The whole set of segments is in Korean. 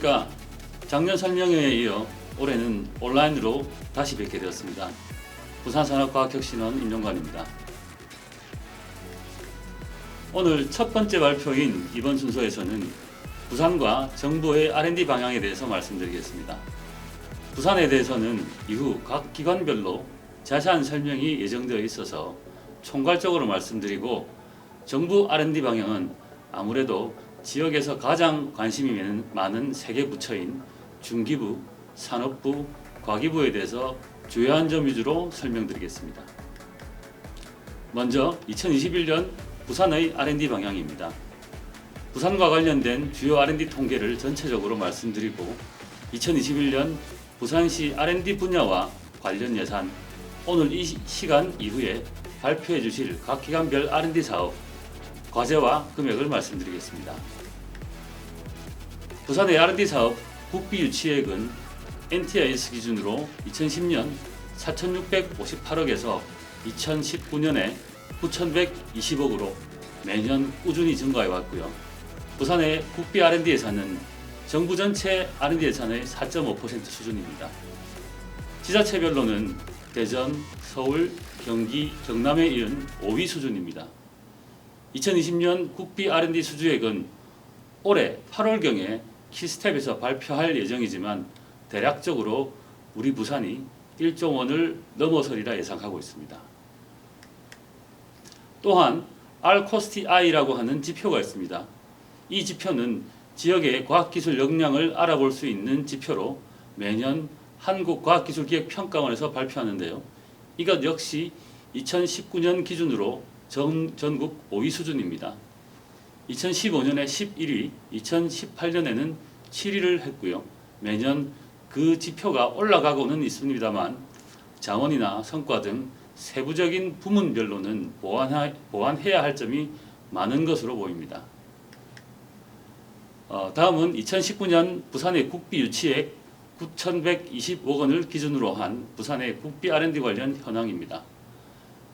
안녕하십니까. 작년 설명회에 이어 올해는 온라인으로 다시 뵙게 되었습니다. 부산산업과학혁신원 임용관입니다. 오늘 첫 번째 발표인 이번 순서에서는 부산과 정부의 R&D 방향에 대해서 말씀드리겠습니다. 부산에 대해서는 이후 각 기관별로 자세한 설명이 예정되어 있어서 총괄적으로 말씀드리고, 정부 R&D 방향은 아무래도 지역에서 가장 관심이 많은 세 개 부처인 중기부, 산업부, 과기부에 대해서 주요한 점 위주로 설명드리겠습니다. 먼저 2021년 부산의 R&D 방향입니다. 부산과 관련된 주요 R&D 통계를 전체적으로 말씀드리고, 2021년 부산시 R&D 분야와 관련 예산, 오늘 이 시간 이후에 발표해 주실 각 기관별 R&D 사업, 과제와 금액을 말씀드리겠습니다. 부산의 R&D 사업 국비 유치액은 NTIS 기준으로 2010년 4,658억에서 2019년에 9,120억으로 매년 꾸준히 증가해 왔고요. 부산의 국비 R&D 예산은 정부 전체 R&D 예산의 4.5% 수준입니다. 지자체별로는 대전, 서울, 경기, 경남에 이은 5위 수준입니다. 2020년 국비 R&D 수주액은 올해 8월경에 키스텝에서 발표할 예정이지만 대략적으로 우리 부산이 1조 원을 넘어서리라 예상하고 있습니다. 또한 R-cost-I라고 하는 지표가 있습니다. 이 지표는 지역의 과학기술 역량을 알아볼 수 있는 지표로 매년 한국과학기술기획평가원에서 발표하는데요. 이것 역시 2019년 기준으로 전국 5위 수준입니다. 2015년에 11위, 2018년에는 7위를 했고요. 매년 그 지표가 올라가고는 있습니다만 자원이나 성과 등 세부적인 부문별로는 보완해야 할 점이 많은 것으로 보입니다. 다음은 2019년 부산의 국비 유치액 9,120억 원을 기준으로 한 부산의 국비 R&D 관련 현황입니다.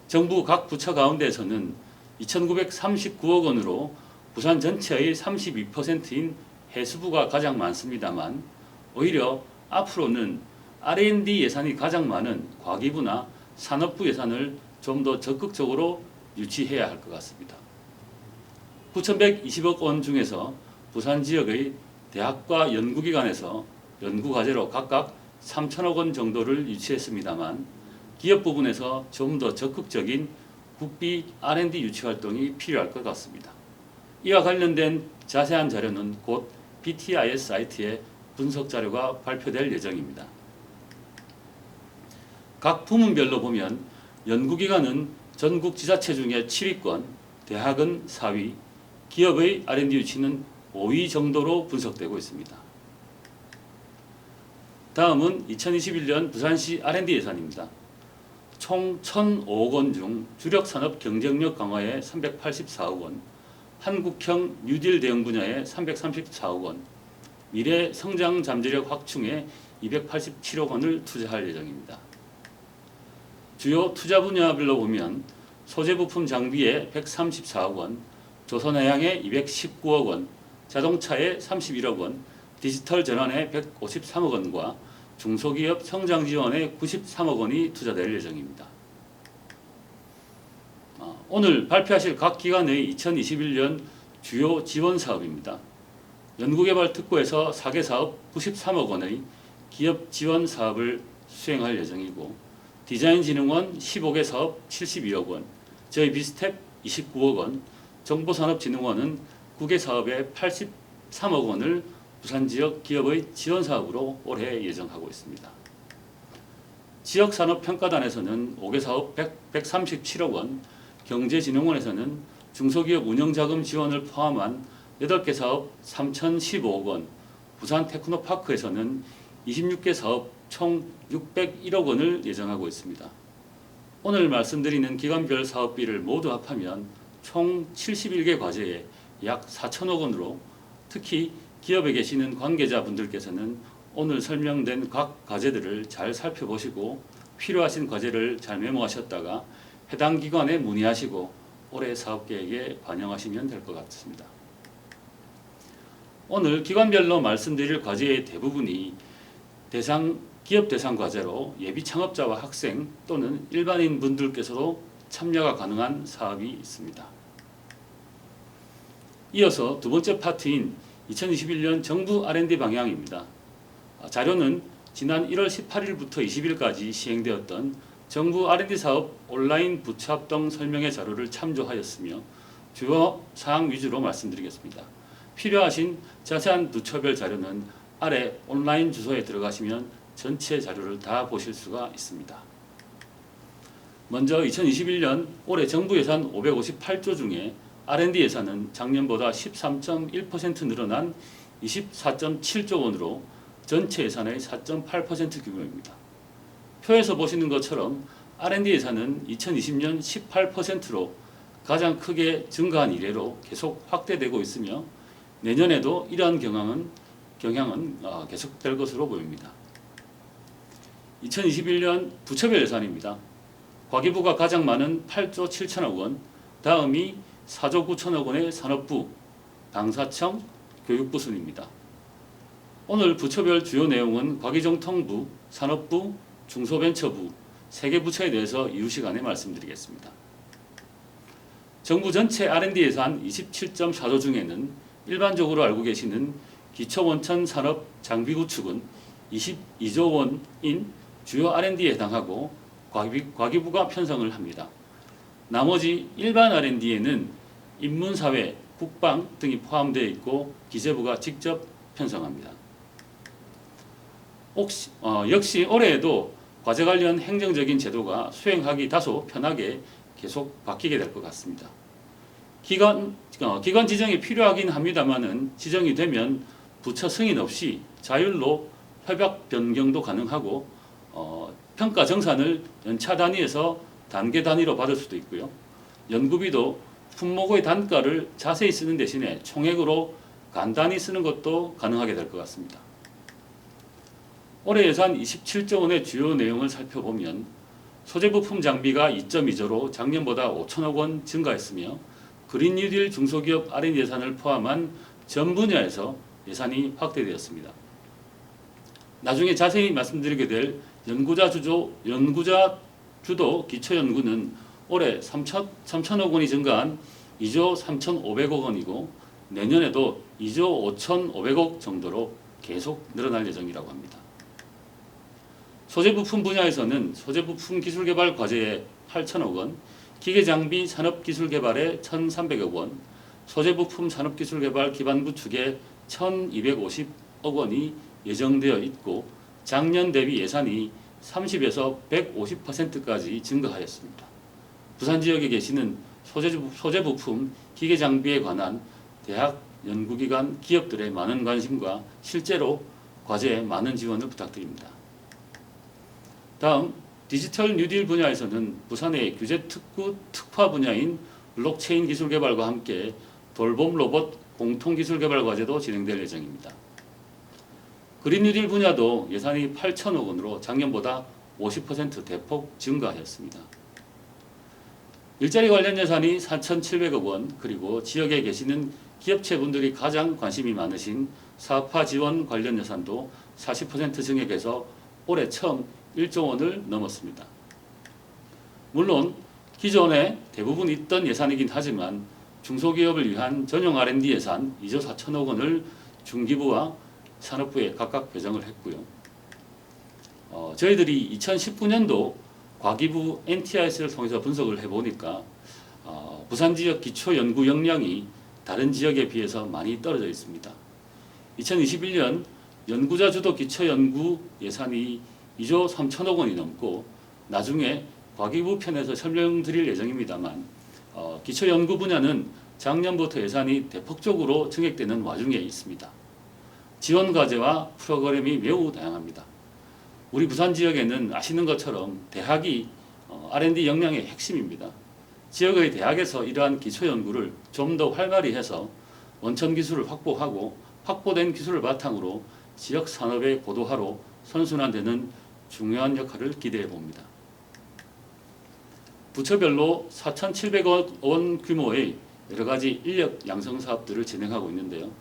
정부 각 부처 가운데에서는 2,939억 원으로 부산 전체의 32%인 해수부가 가장 많습니다만, 오히려 앞으로는 R&D 예산이 가장 많은 과기부나 산업부 예산을 좀 더 적극적으로 유치해야 할 것 같습니다. 9,120억 원 중에서 부산 지역의 대학과 연구기관에서 연구과제로 각각 3,000억 원 정도를 유치했습니다만, 기업 부분에서 좀 더 적극적인 국비 R&D 유치 활동이 필요할 것 같습니다. 이와 관련된 자세한 자료는 곧 BTIS 사이트에 분석 자료가 발표될 예정입니다. 각 부문별로 보면 연구기관은 전국 지자체 중에 7위권, 대학은 4위, 기업의 R&D 유치는 5위 정도로 분석되고 있습니다. 다음은 2021년 부산시 R&D 예산입니다. 총 1,005억 원 중 주력산업 경쟁력 강화에 384억 원, 한국형 뉴딜 대응 분야에 334억 원, 미래 성장 잠재력 확충에 287억 원을 투자할 예정입니다. 주요 투자 분야별로 보면 소재부품 장비에 134억 원, 조선해양에 219억 원, 자동차에 31억 원, 디지털 전환에 153억 원과 중소기업 성장 지원에 93억 원이 투자될 예정입니다. 오늘 발표하실 각 기관의 2021년 주요 지원 사업입니다. 연구개발특구에서 4개 사업 93억 원의 기업 지원 사업을 수행할 예정이고, 디자인진흥원 15개 사업 72억 원, 저희 비스텝 29억 원, 정보산업진흥원은 9개 사업에 83억 원을 부산 지역 기업의 지원 사업으로 올해 예정하고 있습니다. 지역산업평가단에서는 5개 사업 137억 원, 경제진흥원에서는 중소기업 운영자금 지원을 포함한 8개 사업 3,015억 원, 부산 테크노파크에서는 26개 사업 총 601억 원을 예정하고 있습니다. 오늘 말씀드리는 기관별 사업비를 모두 합하면 총 71개 과제에 약 4천억 원으로, 특히 기업에 계시는 관계자분들께서는 오늘 설명된 각 과제들을 잘 살펴보시고 필요하신 과제를 잘 메모하셨다가 해당 기관에 문의하시고 올해 사업계획에 반영하시면 될 것 같습니다. 오늘 기관별로 말씀드릴 과제의 대부분이 기업 대상 과제로 예비 창업자와 학생 또는 일반인 분들께서도 참여가 가능한 사업이 있습니다. 이어서 두 번째 파트인 2021년 정부 R&D 방향입니다. 자료는 지난 1월 18일부터 20일까지 시행되었던 정부 R&D 사업 온라인 부처 합동 설명회 자료를 참조하였으며 주요 사항 위주로 말씀드리겠습니다. 필요하신 자세한 부처별 자료는 아래 온라인 주소에 들어가시면 전체 자료를 다 보실 수가 있습니다. 먼저 2021년 올해 정부 예산 558조 중에 R&D 예산은 작년보다 13.1% 늘어난 24.7조 원으로 전체 예산의 4.8% 규모입니다. 표에서 보시는 것처럼 R&D 예산은 2020년 18%로 가장 크게 증가한 이래로 계속 확대되고 있으며 내년에도 이러한 경향은 계속될 것으로 보입니다. 2021년 부처별 예산입니다. 과기부가 가장 많은 8조 7천억 원, 다음이 4조 9천억 원의 산업부, 방사청, 교육부 순입니다. 오늘 부처별 주요 내용은 과기정통부, 산업부, 중소벤처부, 3개 부처에 대해서 이후 시간에 말씀드리겠습니다. 정부 전체 R&D 예산 27.4조 중에는 일반적으로 알고 계시는 기초원천 산업 장비 구축은 22조 원인 주요 R&D에 해당하고 과기부가 편성을 합니다. 나머지 일반 R&D에는 인문사회, 국방 등이 포함되어 있고 기재부가 직접 편성합니다. 역시 올해에도 과제 관련 행정적인 제도가 수행하기 다소 편하게 계속 바뀌게 될 것 같습니다. 기관 지정이 필요하긴 합니다만은 지정이 되면 부처 승인 없이 자율로 협약 변경도 가능하고 평가 정산을 연차 단위에서 단계 단위로 받을 수도 있고요. 연구비도 품목의 단가를 자세히 쓰는 대신에 총액으로 간단히 쓰는 것도 가능하게 될 것 같습니다. 올해 예산 27조 원의 주요 내용을 살펴보면 소재 부품 장비가 2.2조로 작년보다 5천억 원 증가했으며 그린 뉴딜 중소기업 R&D 예산을 포함한 전 분야에서 예산이 확대되었습니다. 나중에 자세히 말씀드리게 될 연구자 주도 기초연구는 올해 3천억 원이 증가한 2조 3,500억 원이고 내년에도 2조 5,500억 정도로 계속 늘어날 예정이라고 합니다. 소재부품 분야에서는 소재부품 기술개발 과제에 8천억 원, 기계장비 산업기술개발에 1,300억 원, 소재부품 산업기술개발 기반구축에 1,250억 원이 예정되어 있고 작년 대비 예산이 30에서 150%까지 증가하였습니다. 부산 지역에 계시는 소재부품 기계장비에 관한 대학, 연구기관, 기업들의 많은 관심과 실제로 과제에 많은 지원을 부탁드립니다. 다음 디지털 뉴딜 분야에서는 부산의 규제 특화 분야인 블록체인 기술 개발과 함께 돌봄 로봇 공통 기술 개발 과제도 진행될 예정입니다. 그린 뉴딜 분야도 예산이 8천억 원으로 작년보다 50% 대폭 증가하였습니다. 일자리 관련 예산이 4,700억 원, 그리고 지역에 계시는 기업체분들이 가장 관심이 많으신 사업화 지원 관련 예산도 40% 증액해서 올해 처음 1조 원을 넘었습니다. 물론 기존에 대부분 있던 예산이긴 하지만 중소기업을 위한 전용 R&D 예산 2조 4천억 원을 중기부와 산업부에 각각 배정을 했고요. 저희들이 2019년도 과기부 NTIS를 통해서 분석을 해보니까 부산 지역 기초연구 역량이 다른 지역에 비해서 많이 떨어져 있습니다. 2021년 연구자 주도 기초연구 예산이 2조 3천억 원이 넘고 나중에 과기부 편에서 설명드릴 예정입니다만 기초연구 분야는 작년부터 예산이 대폭적으로 증액되는 와중에 있습니다. 지원 과제와 프로그램이 매우 다양합니다. 우리 부산 지역에는 아시는 것처럼 대학이 R&D 역량의 핵심입니다. 지역의 대학에서 이러한 기초연구를 좀 더 활발히 해서 원천 기술을 확보하고 확보된 기술을 바탕으로 지역 산업의 고도화로 선순환되는 중요한 역할을 기대해 봅니다. 부처별로 4,700억 원 규모의 여러 가지 인력 양성 사업들을 진행하고 있는데요.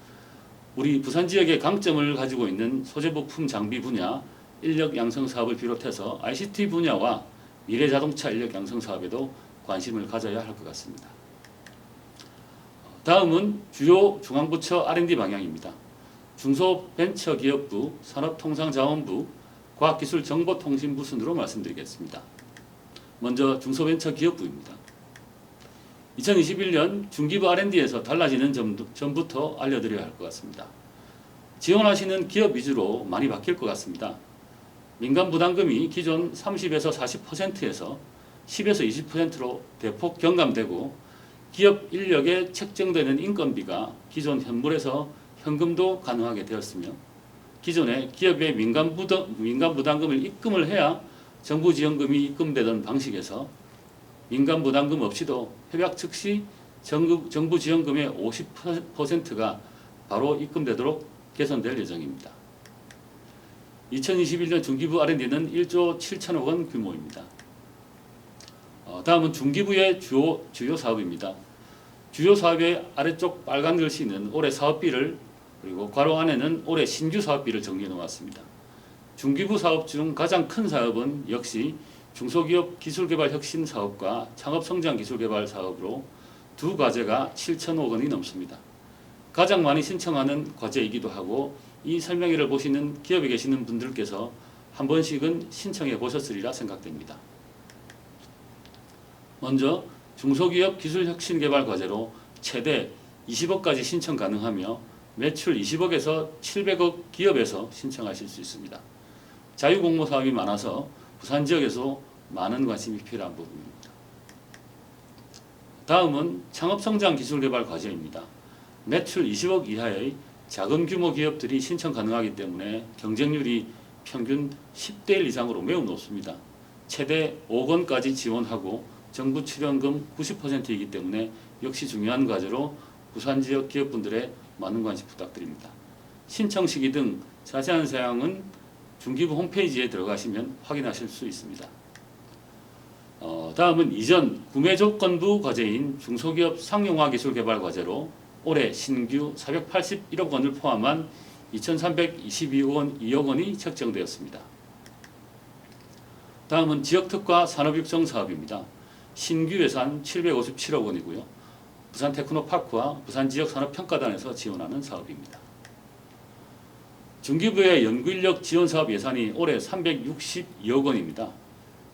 우리 부산 지역의 강점을 가지고 있는 소재부품 장비 분야 인력 양성 사업을 비롯해서 ICT 분야와 미래자동차 인력 양성 사업에도 관심을 가져야 할 것 같습니다. 다음은 주요 중앙부처 R&D 방향입니다. 중소벤처기업부, 산업통상자원부, 과학기술정보통신부 순으로 말씀드리겠습니다. 먼저 중소벤처기업부입니다. 2021년 중기부 R&D에서 달라지는 점부터 알려드려야 할 것 같습니다. 지원하시는 기업 위주로 많이 바뀔 것 같습니다. 민간 부담금이 기존 30에서 40%에서 10에서 20%로 대폭 경감되고 기업 인력에 책정되는 인건비가 기존 현물에서 현금도 가능하게 되었으며 기존에 기업의 민간 부담금을 입금을 해야 정부 지원금이 입금되던 방식에서 민간 부담금 없이도 협약 즉시 정부 지원금의 50%가 바로 입금되도록 개선될 예정입니다. 2021년 중기부 R&D는 1조 7천억 원 규모입니다. 다음은 중기부의 주요 사업입니다. 주요 사업의 아래쪽 빨간 글씨는 올해 사업비를 그리고 괄호 안에는 올해 신규 사업비를 정리해 놓았습니다. 중기부 사업 중 가장 큰 사업은 역시 중소기업 기술개발 혁신 사업과 창업성장 기술개발 사업으로 두 과제가 7천억 원이 넘습니다. 가장 많이 신청하는 과제이기도 하고 이 설명회를 보시는 기업에 계시는 분들께서 한 번씩은 신청해 보셨으리라 생각됩니다. 먼저 중소기업 기술혁신개발 과제로 최대 20억까지 신청 가능하며 매출 20억에서 700억 기업에서 신청하실 수 있습니다. 자유공모 사업이 많아서 부산 지역에서 많은 관심이 필요한 부분입니다. 다음은 창업성장 기술개발 과제입니다. 매출 20억 이하의 작은 규모 기업들이 신청 가능하기 때문에 경쟁률이 평균 10대 1 이상으로 매우 높습니다. 최대 5억 원까지 지원하고 정부 출연금 90%이기 때문에 역시 중요한 과제로 부산 지역 기업분들의 많은 관심 부탁드립니다. 신청 시기 등 자세한 사항은 중기부 홈페이지에 들어가시면 확인하실 수 있습니다. 다음은 이전 구매조건부 과제인 중소기업 상용화 기술개발 과제로 올해 신규 481억 원을 포함한 2,322억 원이 책정되었습니다. 다음은 지역특화 산업육성 사업입니다. 신규 예산 757억 원이고요. 부산 테크노파크와 부산 지역산업평가단에서 지원하는 사업입니다. 중기부의 연구인력 지원사업 예산이 올해 362억 원입니다.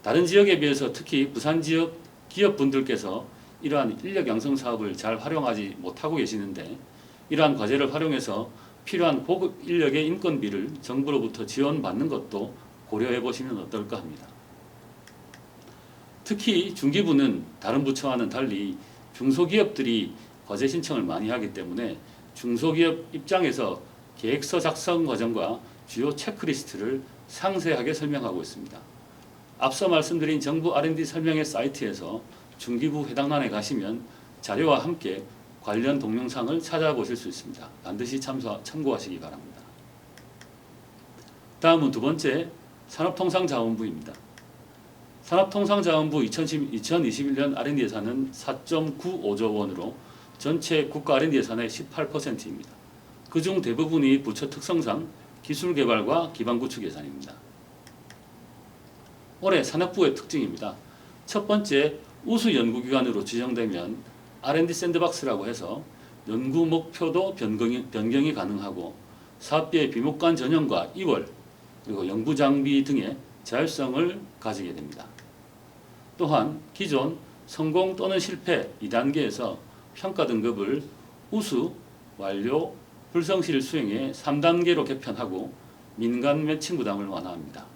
다른 지역에 비해서 특히 부산 지역 기업분들께서 이러한 인력 양성 사업을 잘 활용하지 못하고 계시는데 이러한 과제를 활용해서 필요한 고급 인력의 인건비를 정부로부터 지원받는 것도 고려해 보시면 어떨까 합니다. 특히 중기부는 다른 부처와는 달리 중소기업들이 과제 신청을 많이 하기 때문에 중소기업 입장에서 계획서 작성 과정과 주요 체크리스트를 상세하게 설명하고 있습니다. 앞서 말씀드린 정부 R&D 설명회 사이트에서 중기부 해당란에 가시면 자료와 함께 관련 동영상을 찾아보실 수 있습니다. 반드시 참고하시기 바랍니다. 다음은 두 번째 산업통상자원부입니다. 산업통상자원부 2021년 R&D 예산은 4.95조 원으로 전체 국가 R&D 예산의 18%입니다. 그중 대부분이 부처 특성상 기술개발과 기반구축 예산입니다. 올해 산업부의 특징입니다. 첫 번째, 우수 연구기관으로 지정되면 R&D 샌드박스라고 해서 연구 목표도 변경이 가능하고 사업비의 비목관 전형과 이월 그리고 연구장비 등의 자율성을 가지게 됩니다. 또한 기존 성공 또는 실패 2단계에서 평가 등급을 우수, 완료, 불성실 수행의 3단계로 개편하고 민간 매칭 부담을 완화합니다.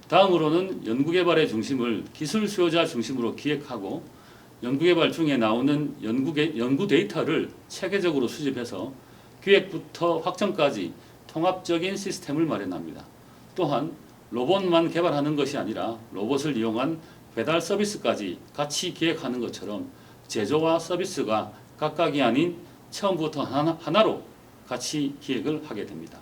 다음으로는 연구개발의 중심을 기술 수요자 중심으로 기획하고 연구개발 중에 나오는 연구 데이터를 체계적으로 수집해서 기획부터 확정까지 통합적인 시스템을 마련합니다. 또한 로봇만 개발하는 것이 아니라 로봇을 이용한 배달 서비스까지 같이 기획하는 것처럼 제조와 서비스가 각각이 아닌 처음부터 하나로 같이 기획을 하게 됩니다.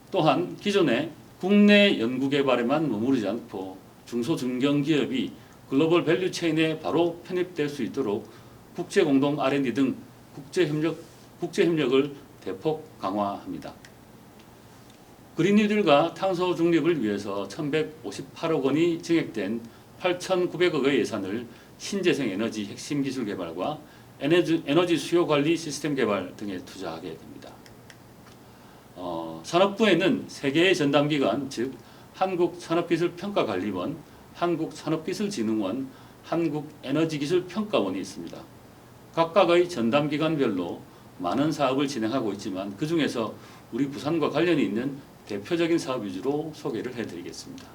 또한 기존에 국내 연구개발에만 머무르지 않고 중소중견기업이 글로벌 밸류체인에 바로 편입될 수 있도록 국제공동 R&D 등 국제협력을 대폭 강화합니다. 그린 뉴딜과 탄소 중립을 위해서 1,158억 원이 증액된 8,900억의 예산을 신재생 에너지 핵심 기술 개발과 에너지 수요 관리 시스템 개발 등에 투자하게 됩니다. 산업부에는 3개의 전담기관, 즉 한국산업기술평가관리원, 한국산업기술진흥원, 한국에너지기술평가원이 있습니다. 각각의 전담기관별로 많은 사업을 진행하고 있지만 그 중에서 우리 부산과 관련이 있는 대표적인 사업 위주로 소개를 해드리겠습니다.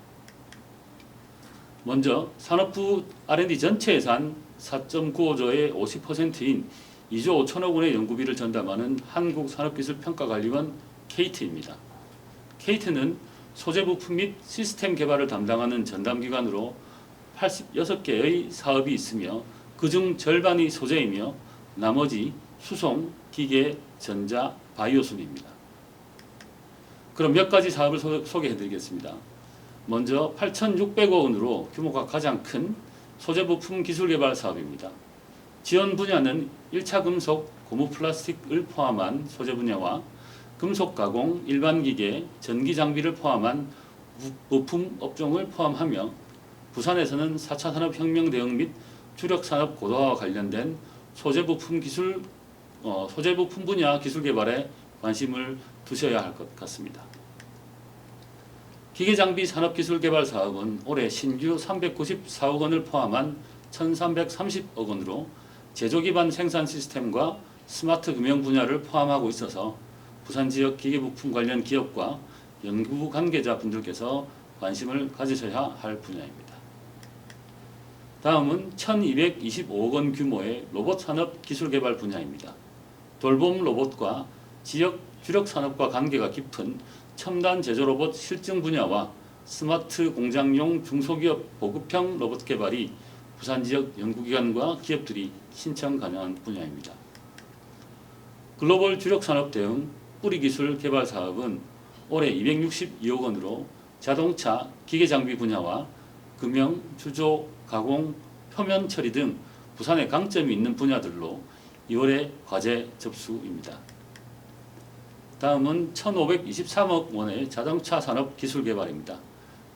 먼저 산업부 R&D 전체 예산 4.95조의 50%인 2조 5천억 원의 연구비를 전담하는 한국산업기술평가관리원 KT입니다. KT는 소재 부품 및 시스템 개발을 담당하는 전담기관으로 86개의 사업이 있으며 그중 절반이 소재이며 나머지 수송, 기계, 전자, 바이오 순입니다. 그럼 몇 가지 사업을 소개해드리겠습니다. 먼저 8,600억 원으로 규모가 가장 큰 소재 부품 기술 개발 사업입니다. 지원 분야는 1차 금속, 고무 플라스틱을 포함한 소재 분야와 금속 가공, 일반 기계, 전기 장비를 포함한 부품 업종을 포함하며 부산에서는 4차 산업혁명 대응 및 주력 산업 고도화와 관련된 소재 부품 분야 기술 개발에 관심을 두셔야 할 것 같습니다. 기계장비 산업기술개발 사업은 올해 신규 394억 원을 포함한 1,330억 원으로 제조 기반 생산 시스템과 스마트 금융 분야를 포함하고 있어서 부산 지역 기계부품 관련 기업과 연구 관계자 분들께서 관심을 가지셔야 할 분야입니다. 다음은 1,225억 원 규모의 로봇 산업 기술 개발 분야입니다. 돌봄 로봇과 지역 주력 산업과 관계가 깊은 첨단 제조 로봇 실증 분야와 스마트 공장용 중소기업 보급형 로봇 개발이 부산 지역 연구기관과 기업들이 신청 가능한 분야입니다. 글로벌 주력 산업 대응 뿌리 기술 개발 사업은 올해 262억 원으로 자동차, 기계장비 분야와 금형, 주조, 가공, 표면 처리 등 부산에 강점이 있는 분야들로 2월에 과제 접수입니다. 다음은 1,523억 원의 자동차 산업 기술 개발입니다.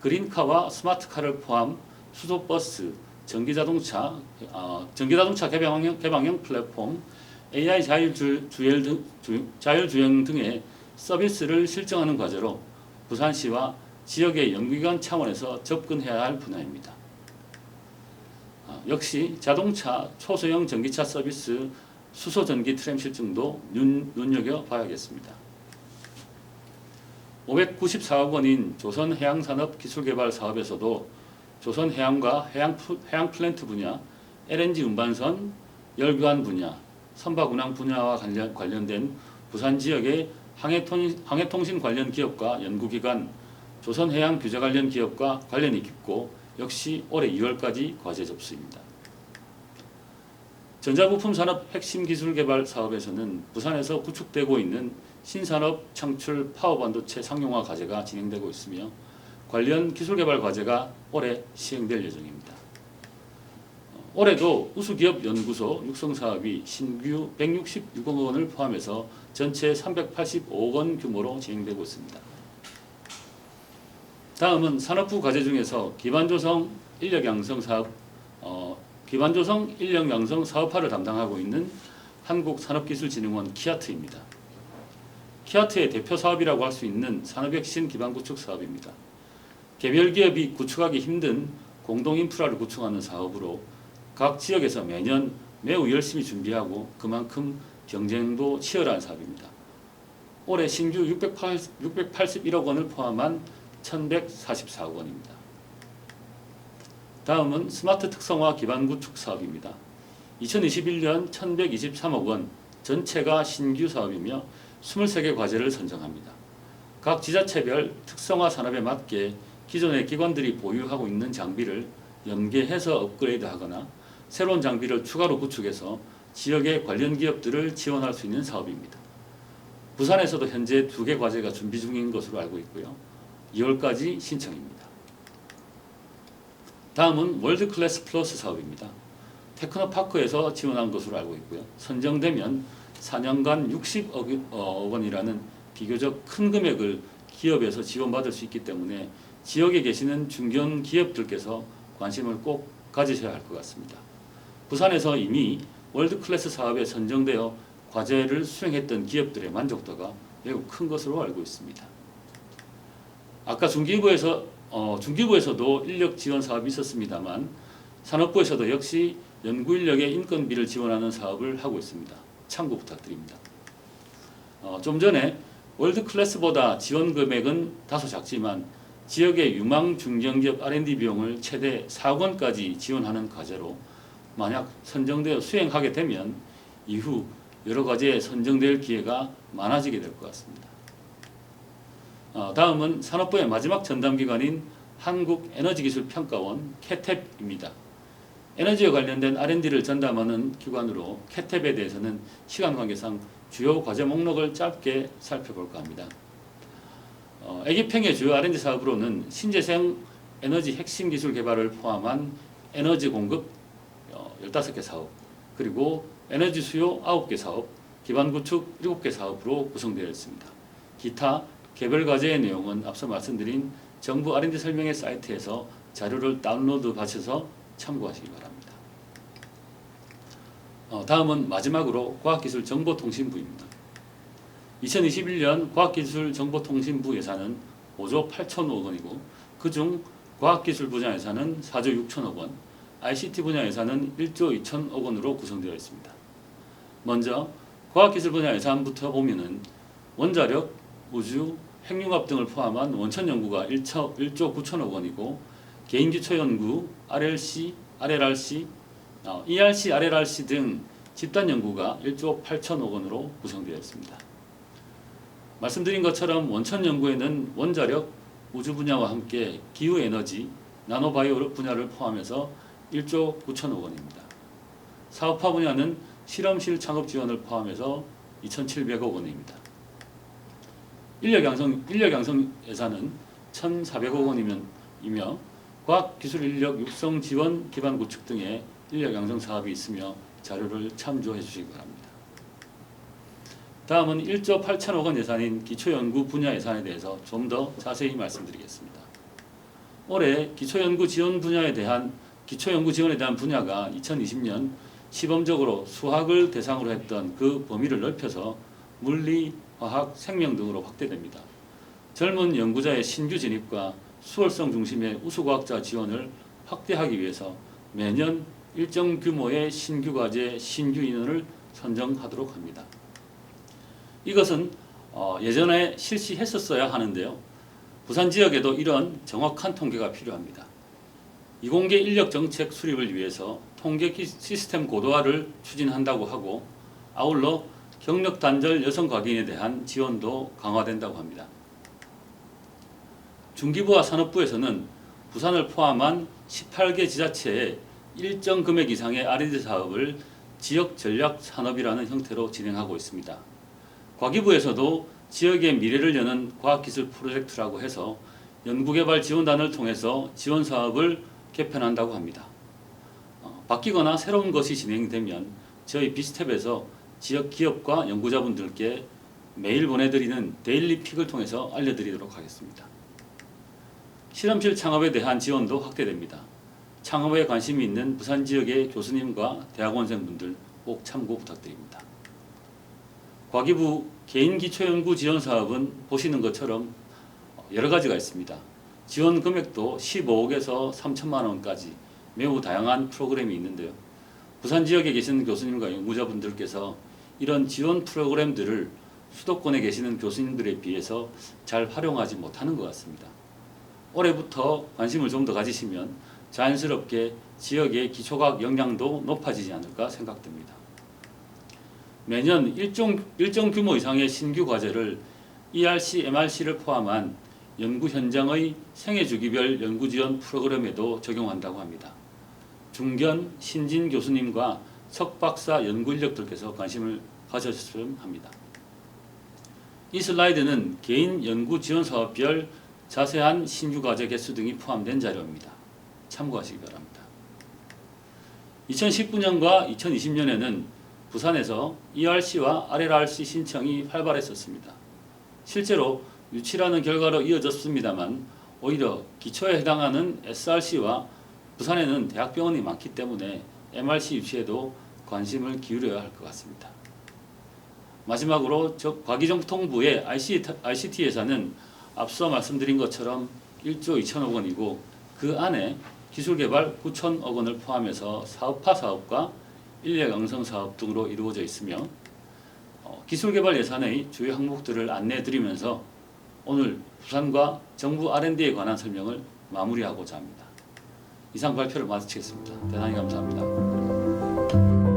그린카와 스마트카를 포함 수소버스, 전기자동차 개방형 플랫폼, AI 자율주행 등의 서비스를 실증하는 과제로 부산시와 지역의 연구기관 차원에서 접근해야 할 분야입니다. 역시 자동차, 초소형 전기차 서비스, 수소전기 트램 실증도 눈여겨봐야겠습니다. 594억 원인 조선해양산업기술개발 사업에서도 조선해양과 해양 플랜트 분야, LNG 운반선, 열교환 분야, 선박운항 분야와 관련된 부산 지역의 항해통신 관련 기업과 연구기관, 조선해양 규제 관련 기업과 관련이 깊고 역시 올해 2월까지 과제 접수입니다. 전자부품 산업 핵심 기술 개발 사업에서는 부산에서 구축되고 있는 신산업 창출 파워반도체 상용화 과제가 진행되고 있으며 관련 기술 개발 과제가 올해 시행될 예정입니다. 올해도 우수기업 연구소 육성 사업이 신규 166억 원을 포함해서 전체 385억 원 규모로 진행되고 있습니다. 다음은 산업부 과제 중에서 기반조성 인력 양성 사업화를 담당하고 있는 한국산업기술진흥원 키아트입니다. 키아트의 대표 사업이라고 할 수 있는 산업혁신 기반구축 사업입니다. 개별 기업이 구축하기 힘든 공동 인프라를 구축하는 사업으로 각 지역에서 매년 매우 열심히 준비하고 그만큼 경쟁도 치열한 사업입니다. 올해 신규 681억 원을 포함한 1,144억 원입니다. 다음은 스마트 특성화 기반 구축 사업입니다. 2021년 1,123억 원 전체가 신규 사업이며 23개 과제를 선정합니다. 각 지자체별 특성화 산업에 맞게 기존의 기관들이 보유하고 있는 장비를 연계해서 업그레이드하거나 새로운 장비를 추가로 구축해서 지역의 관련 기업들을 지원할 수 있는 사업입니다. 부산에서도 현재 2개 과제가 준비 중인 것으로 알고 있고요. 2월까지 신청입니다. 다음은 월드클래스 플러스 사업입니다. 테크노파크에서 지원한 것으로 알고 있고요. 선정되면 4년간 60억 원이라는 비교적 큰 금액을 기업에서 지원받을 수 있기 때문에 지역에 계시는 중견 기업들께서 관심을 꼭 가지셔야 할 것 같습니다. 부산에서 이미 월드클래스 사업에 선정되어 과제를 수행했던 기업들의 만족도가 매우 큰 것으로 알고 있습니다. 아까 중기부에서도 인력 지원 사업이 있었습니다만 산업부에서도 역시 연구 인력의 인건비를 지원하는 사업을 하고 있습니다. 참고 부탁드립니다. 좀 전에 월드클래스보다 지원 금액은 다소 작지만 지역의 유망 중견기업 R&D 비용을 최대 4억 원까지 지원하는 과제로 만약 선정되어 수행하게 되면 이후 여러 과제에 선정될 기회가 많아지게 될 것 같습니다. 다음은 산업부의 마지막 전담기관인 한국에너지기술평가원 캐탭입니다. 에너지에 관련된 R&D를 전담하는 기관으로 캐탭에 대해서는 시간 관계상 주요 과제 목록을 짧게 살펴볼까 합니다. 애기팽의 주요 R&D 사업으로는 신재생 에너지 핵심 기술 개발을 포함한 에너지 공급 15개 사업, 그리고 에너지 수요 9개 사업, 기반 구축 7개 사업으로 구성되어 있습니다. 기타 개별 과제의 내용은 앞서 말씀드린 정부 R&D 설명회 사이트에서 자료를 다운로드 받으셔서 참고하시기 바랍니다. 다음은 마지막으로 과학기술정보통신부입니다. 2021년 과학기술정보통신부 예산은 5조 8천억 원이고 그중 과학기술 분야 예산은 4조 6천억 원, ICT 분야 예산은 1조 2천억 원으로 구성되어 있습니다. 먼저 과학기술 분야 예산부터 보면은 원자력, 우주, 핵융합 등을 포함한 원천 연구가 1조 9천억 원이고 개인기초연구, RLC, RLRC, ERC, RLRC 등 집단 연구가 1조 8천억 원으로 구성되어 있습니다. 말씀드린 것처럼 원천 연구에는 원자력, 우주 분야와 함께 기후에너지, 나노바이오 분야를 포함해서 1조 9천억 원입니다. 사업화 분야는 실험실 창업 지원을 포함해서 2,700억 원입니다. 인력 양성 예산은 1,400억 원이며 과학기술 인력 육성 지원 기반 구축 등의 인력 양성 사업이 있으며 자료를 참조해 주시기 바랍니다. 다음은 1조 8천억 원 예산인 기초연구 분야 예산에 대해서 좀 더 자세히 말씀드리겠습니다. 올해 기초연구 지원에 대한 분야가 2020년 시범적으로 수학을 대상으로 했던 그 범위를 넓혀서 물리, 화학, 생명 등으로 확대됩니다. 젊은 연구자의 신규 진입과 수월성 중심의 우수과학자 지원을 확대하기 위해서 매년 일정 규모의 신규 과제, 신규 인원을 선정하도록 합니다. 이것은 예전에 실시했었어야 하는데요. 부산 지역에도 이런 정확한 통계가 필요합니다. 이공계 인력 정책 수립을 위해서 통계 시스템 고도화를 추진한다고 하고 아울러 경력 단절 여성 과기인에 대한 지원도 강화된다고 합니다. 중기부와 산업부에서는 부산을 포함한 18개 지자체에 일정 금액 이상의 R&D 사업을 지역 전략 산업이라는 형태로 진행하고 있습니다. 과기부에서도 지역의 미래를 여는 과학기술 프로젝트라고 해서 연구개발 지원단을 통해서 지원 사업을 개편한다고 합니다. 바뀌거나 새로운 것이 진행되면 저희 비스텝에서 지역 기업과 연구자분들께 매일 보내드리는 데일리 픽을 통해서 알려드리도록 하겠습니다. 실험실 창업에 대한 지원도 확대됩니다. 창업에 관심이 있는 부산 지역의 교수님과 대학원생분들 꼭 참고 부탁드립니다. 과기부 개인기초연구 지원 사업은 보시는 것처럼 여러 가지가 있습니다. 지원 금액도 15억에서 3천만 원까지 매우 다양한 프로그램이 있는데요. 부산 지역에 계시는 교수님과 연구자분들께서 이런 지원 프로그램들을 수도권에 계시는 교수님들에 비해서 잘 활용하지 못하는 것 같습니다. 올해부터 관심을 좀 더 가지시면 자연스럽게 지역의 기초과학 역량도 높아지지 않을까 생각됩니다. 매년 일정 규모 이상의 신규 과제를 ERC, MRC를 포함한 연구 현장의 생애주기별 연구지원 프로그램에도 적용한다고 합니다. 중견, 신진 교수님과 석박사 연구 인력들께서 관심을 가져주셨으면 합니다. 이 슬라이드는 개인 연구 지원 사업별 자세한 신규 과제 개수 등이 포함된 자료입니다. 참고하시기 바랍니다. 2019년과 2020년에는 부산에서 ERC와 RLRC 신청이 활발했었습니다. 실제로 유치라는 결과로 이어졌습니다만 오히려 기초에 해당하는 SRC와 부산에는 대학병원이 많기 때문에 MRC 유치에도 관심을 기울여야 할 것 같습니다. 마지막으로 과기정통부의 ICT 예산은 앞서 말씀드린 것처럼 1조 2천억 원이고 그 안에 기술개발 9천억 원을 포함해서 사업화 사업과 인력 양성 사업 등으로 이루어져 있으며 기술개발 예산의 주요 항목들을 안내해드리면서 오늘 부산과 정부 R&D에 관한 설명을 마무리하고자 합니다. 이상 발표를 마치겠습니다. 대단히 감사합니다.